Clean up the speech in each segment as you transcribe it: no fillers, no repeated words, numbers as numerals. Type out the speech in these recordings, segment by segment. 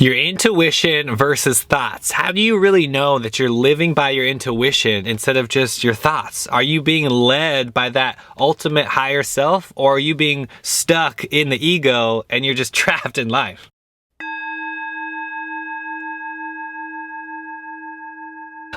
Your intuition versus thoughts. How do you really know that you're living by your intuition instead of just your thoughts? Are you being led by that ultimate higher self, or are you being stuck in the ego and you're just trapped in life?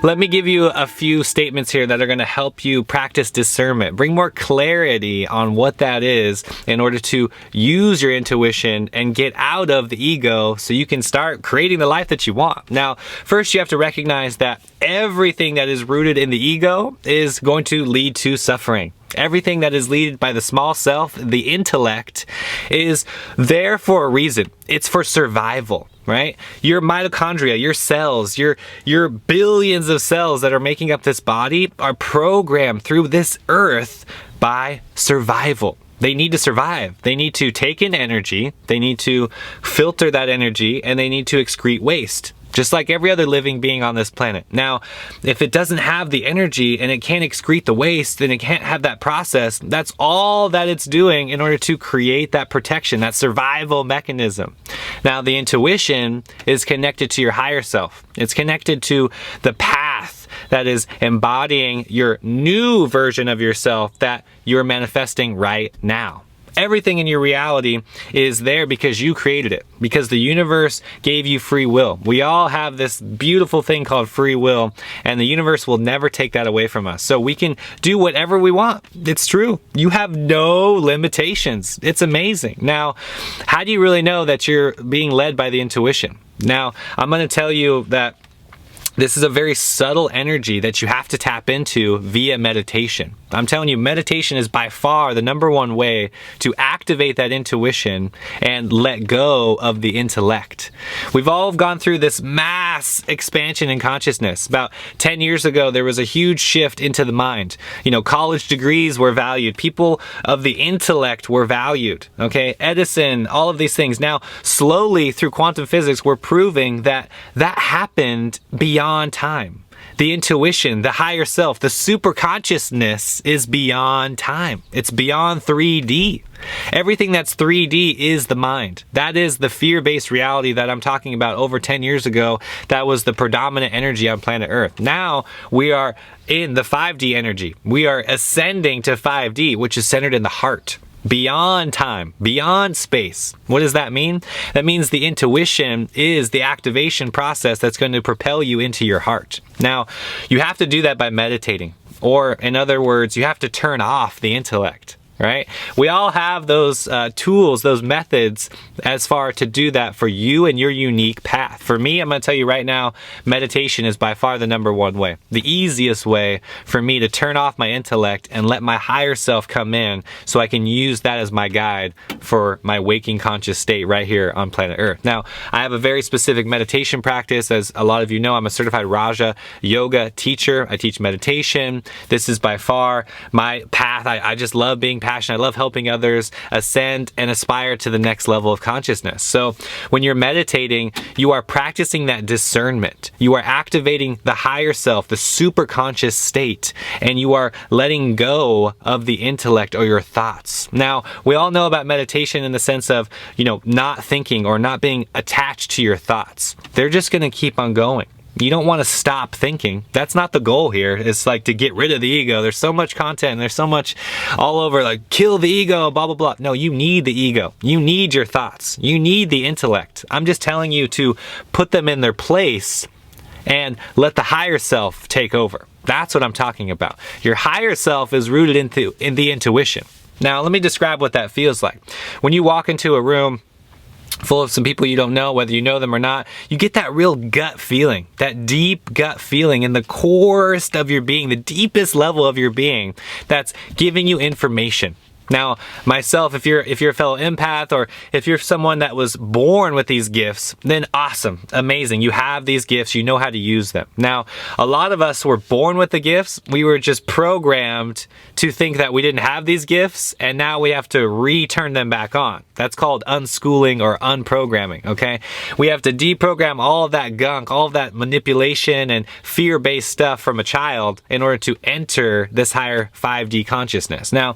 Let me give you a few statements here that are going to help you practice discernment, bring more clarity on what that is in order to use your intuition and get out of the ego so you can start creating the life that you want. Now, first you have to recognize that everything that is rooted in the ego is going to lead to suffering. Everything that is led by the small self, the intellect, is there for a reason. It's for survival, right? Your mitochondria, your cells, your billions of cells that are making up this body are programmed through this earth by survival. They need to survive. They need to take in energy, they need to filter that energy, and they need to excrete waste. Just like every other living being on this planet. Now, if it doesn't have the energy and it can't excrete the waste, then it can't have that process. That's all that it's doing in order to create that protection, that survival mechanism. Now, the intuition is connected to your higher self. It's connected to the path that is embodying your new version of yourself that you're manifesting right now. Everything in your reality is there because you created it, because the universe gave you free will. We all have this beautiful thing called free will, and the universe will never take that away from us. So we can do whatever we want. It's true. You have no limitations. It's amazing. Now, how do you really know that you're being led by the intuition? Now, I'm going to tell you that this is a very subtle energy that you have to tap into via meditation. I'm telling you, meditation is by far the number one way to activate that intuition and let go of the intellect. We've all gone through this mass expansion in consciousness. About 10 years ago, there was a huge shift into the mind. College degrees were valued. People of the intellect were valued. Okay, Edison, all of these things. Now, slowly through quantum physics, we're proving that happened beyond time. The intuition, the higher self, the super consciousness is beyond time. It's beyond 3D. Everything that's 3D is the mind. That is the fear-based reality that I'm talking about over 10 years ago. That was the predominant energy on planet Earth. Now we are in the 5D energy. We are ascending to 5D, which is centered in the heart. Beyond time, beyond space. What does that mean? That means the intuition is the activation process that's going to propel you into your heart. Now, you have to do that by meditating. Or, in other words, you have to turn off the intellect. Right? We all have those tools, those methods as far to do that for you and your unique path. For me, I'm going to tell you right now, meditation is by far the number one way. The easiest way for me to turn off my intellect and let my higher self come in so I can use that as my guide for my waking conscious state right here on planet Earth. Now, I have a very specific meditation practice. As a lot of you know, I'm a certified Raja yoga teacher. I teach meditation. This is by far my path. I just love being passionate. I love helping others ascend and aspire to the next level of consciousness. So when you're meditating, you are practicing that discernment. You are activating the higher self, the super conscious state, and you are letting go of the intellect or your thoughts. Now, we all know about meditation in the sense of, not thinking or not being attached to your thoughts. They're just going to keep on going. You don't want to stop thinking. That's not the goal here. It's like to get rid of the ego. There's so much content and there's so much all over, like kill the ego, blah, blah, blah. No, you need the ego. You need your thoughts. You need the intellect. I'm just telling you to put them in their place and let the higher self take over. That's what I'm talking about. Your higher self is rooted in the intuition. Now, let me describe what that feels like. When you walk into a room full of some people you don't know, whether you know them or not, you get that real gut feeling, that deep gut feeling in the corest of your being, the deepest level of your being that's giving you information. Now, myself, if you're a fellow empath or if you're someone that was born with these gifts, then awesome, amazing. You have these gifts, you know how to use them. Now, a lot of us were born with the gifts. We were just programmed to think that we didn't have these gifts, and now we have to return them back on. That's called unschooling or unprogramming, okay? We have to deprogram all of that gunk, all of that manipulation and fear-based stuff from a child in order to enter this higher 5D consciousness. Now,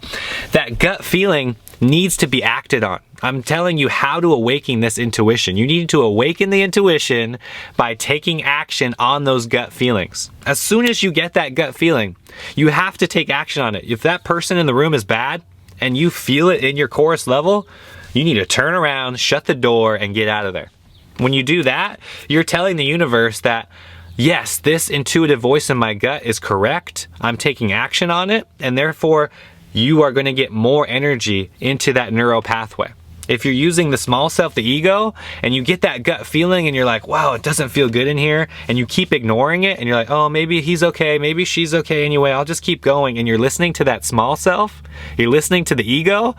that gut feeling needs to be acted on. I'm telling you how to awaken this intuition. You need to awaken the intuition by taking action on those gut feelings. As soon as you get that gut feeling, you have to take action on it. If that person in the room is bad and you feel it in your chorus level, you need to turn around, shut the door, and get out of there. When you do that, you're telling the universe that, yes, this intuitive voice in my gut is correct. I'm taking action on it, and therefore you are going to get more energy into that neural pathway. If you're using the small self, the ego, and you get that gut feeling and you're like, wow, it doesn't feel good in here, and you keep ignoring it, and you're like, oh, maybe he's okay, maybe she's okay anyway, I'll just keep going, and you're listening to that small self, you're listening to the ego,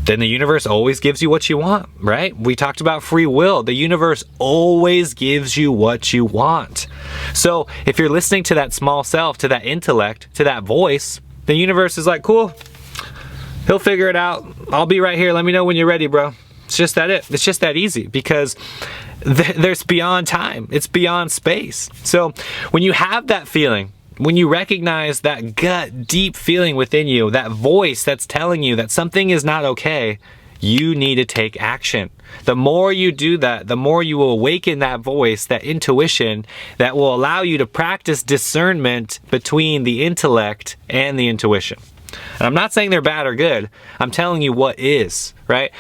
then the universe always gives you what you want, right? We talked about free will. The universe always gives you what you want. So if you're listening to that small self, to that intellect, to that voice, the universe is like, cool, he'll figure it out. I'll be right here. Let me know when you're ready, bro. It's just that easy, because there's beyond time. It's beyond space. So when you have that feeling, when you recognize that gut deep feeling within you, that voice that's telling you that something is not okay, you need to take action. The more you do that, the more you will awaken that voice, that intuition that will allow you to practice discernment between the intellect and the intuition. And I'm not saying they're bad or good. I'm telling you what is, right?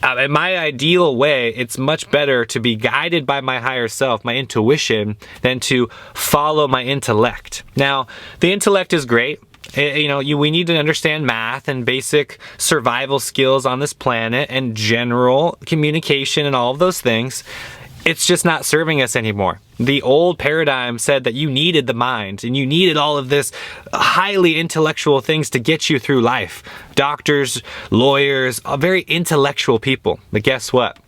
In my ideal way, it's much better to be guided by my higher self, my intuition, than to follow my intellect. Now, the intellect is great. We need to understand math and basic survival skills on this planet and general communication and all of those things. It's just not serving us anymore. The old paradigm said that you needed the mind and you needed all of this highly intellectual things to get you through life. Doctors, lawyers, very intellectual people. But guess what?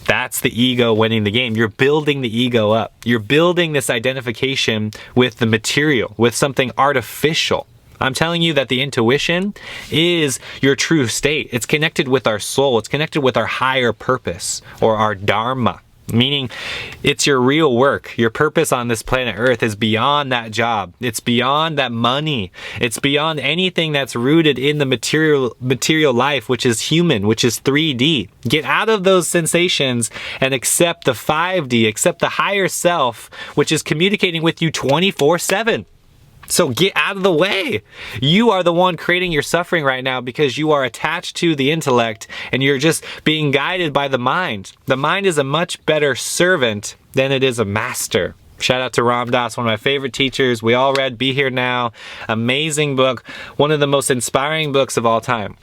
That's the ego winning the game. You're building the ego up. You're building this identification with the material, with something artificial. I'm telling you that the intuition is your true state. It's connected with our soul. It's connected with our higher purpose or our dharma. Meaning it's your real work. Your purpose on this planet Earth is beyond that job. It's beyond that money. It's beyond anything that's rooted in the material life, which is human, which is 3D. Get out of those sensations and accept the 5D, accept the higher self, which is communicating with you 24/7. So get out of the way. You are the one creating your suffering right now because you are attached to the intellect and you're just being guided by the mind. The mind is a much better servant than it is a master. Shout out to Ram Dass, one of my favorite teachers. We all read Be Here Now. Amazing book. One of the most inspiring books of all time.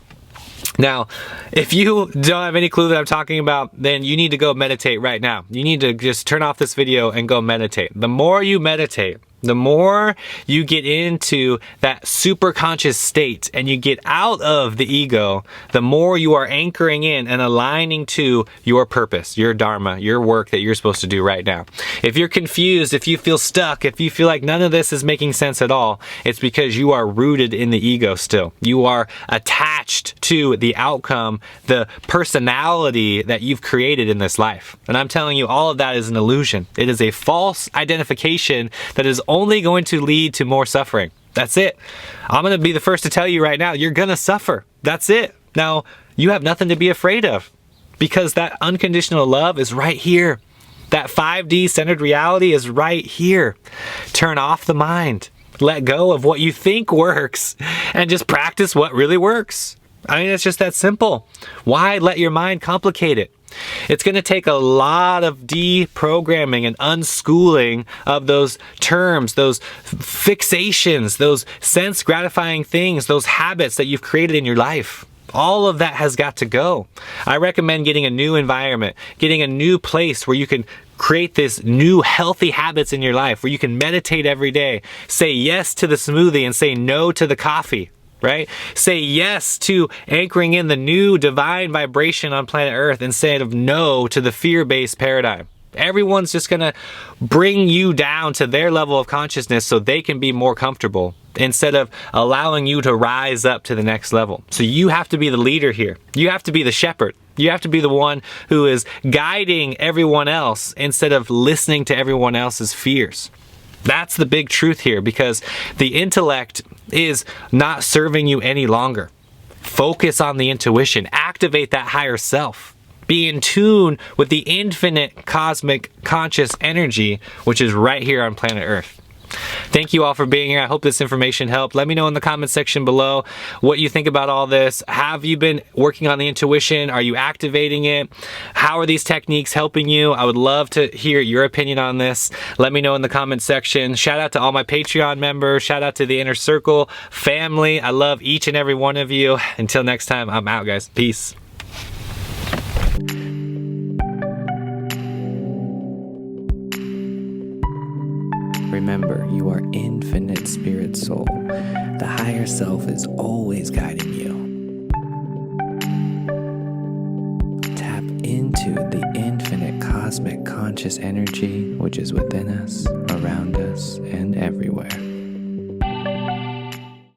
Now, if you don't have any clue that I'm talking about, then you need to go meditate right now. You need to just turn off this video and go meditate. The more you meditate, the more you get into that super conscious state and you get out of the ego, the more you are anchoring in and aligning to your purpose, your dharma, your work that you're supposed to do right now. If you're confused, if you feel stuck, if you feel like none of this is making sense at all, it's because you are rooted in the ego still. You are attached to the outcome, the personality that you've created in this life. And I'm telling you, all of that is an illusion. It is a false identification that is only going to lead to more suffering. That's it. I'm going to be the first to tell you right now, you're going to suffer. That's it. Now, you have nothing to be afraid of because that unconditional love is right here. That 5D centered reality is right here. Turn off the mind. Let go of what you think works and just practice what really works. I mean, it's just that simple. Why let your mind complicate it? It's going to take a lot of deprogramming and unschooling of those terms, those fixations, those sense gratifying things, those habits that you've created in your life. All of that has got to go. I recommend getting a new environment, getting a new place where you can create this new healthy habits in your life, where you can meditate every day, say yes to the smoothie and say no to the coffee. Right? Say yes to anchoring in the new divine vibration on planet Earth instead of no to the fear-based paradigm. Everyone's just going to bring you down to their level of consciousness so they can be more comfortable instead of allowing you to rise up to the next level. So you have to be the leader here. You have to be the shepherd. You have to be the one who is guiding everyone else instead of listening to everyone else's fears. That's the big truth here, because the intellect is not serving you any longer. Focus on the intuition, activate that higher self. Be in tune with the infinite cosmic conscious energy, which is right here on planet Earth. Thank you all for being here. I hope this information helped. Let me know in the comment section below what you think about all this. Have you been working on the intuition? Are you activating it? How are these techniques helping you? I would love to hear your opinion on this. Let me know in the comment section. Shout out to all my Patreon members. Shout out to the Inner Circle family. I love each and every one of you. Until next time, I'm out, guys. Peace. Remember, you are infinite spirit soul. The higher self is always guiding you. Tap into the infinite cosmic conscious energy which is within us, around us, and everywhere.